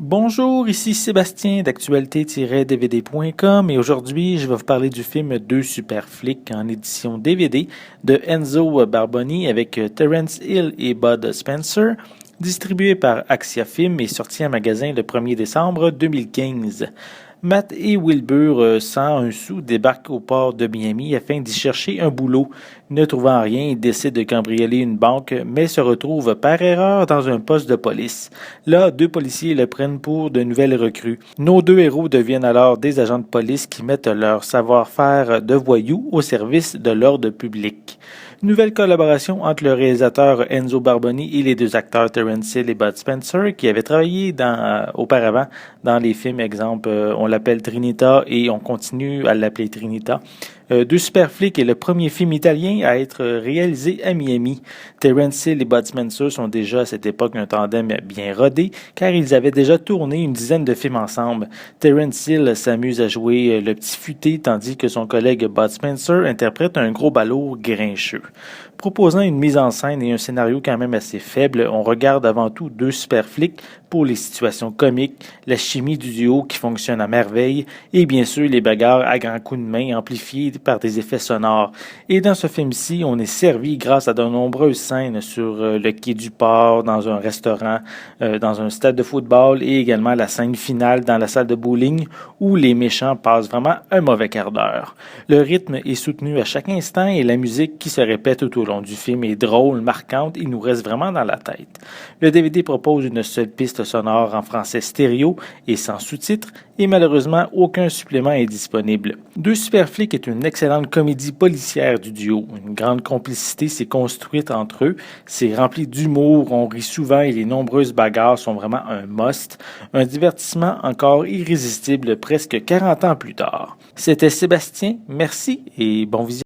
Bonjour, ici Sébastien d'actualité-dvd.com et aujourd'hui je vais vous parler du film Deux super flics en édition DVD de Enzo Barboni avec Terence Hill et Bud Spencer, distribué par Axia Film et sorti en magasin le 1er décembre 2015. Matt et Wilbur, sans un sou, débarquent au port de Miami afin d'y chercher un boulot. Ne trouvant rien, ils décident de cambrioler une banque, mais se retrouvent par erreur dans un poste de police. Là, deux policiers le prennent pour de nouvelles recrues. Nos deux héros deviennent alors des agents de police qui mettent leur savoir-faire de voyous au service de l'ordre public. Nouvelle collaboration entre le réalisateur Enzo Barboni et les deux acteurs Terence Hill et Bud Spencer qui avaient travaillé auparavant dans les films, exemple, on l'appelle Trinita et on continue à l'appeler Trinita. Deux super flics est le premier film italien à être réalisé à Miami. Terence Hill et Bud Spencer sont déjà à cette époque un tandem bien rodé car ils avaient déjà tourné une dizaine de films ensemble. Terence Hill s'amuse à jouer le petit futé tandis que son collègue Bud Spencer interprète un gros balourd grincheux. Proposant une mise en scène et un scénario quand même assez faible, on regarde avant tout deux super flics pour les situations comiques, la chimie du duo qui fonctionne à merveille et bien sûr les bagarres à grands coups de main amplifiés par des effets sonores. Et dans ce film-ci, on est servi grâce à de nombreuses scènes sur le quai du port, dans un restaurant, dans un stade de football et également la scène finale dans la salle de bowling où les méchants passent vraiment un mauvais quart d'heure. Le rythme est soutenu à chaque instant et la musique qui se répète tout au long du film est drôle, marquante et nous reste vraiment dans la tête. Le DVD propose une seule piste sonore en français stéréo et sans sous-titres et malheureusement aucun supplément est disponible. Deux super flics est une excellente comédie policière du duo. Une grande complicité s'est construite entre eux, c'est rempli d'humour, on rit souvent et les nombreuses bagarres sont vraiment un must. Un divertissement encore irrésistible presque 40 ans plus tard. C'était Sébastien, merci et bon visionnage.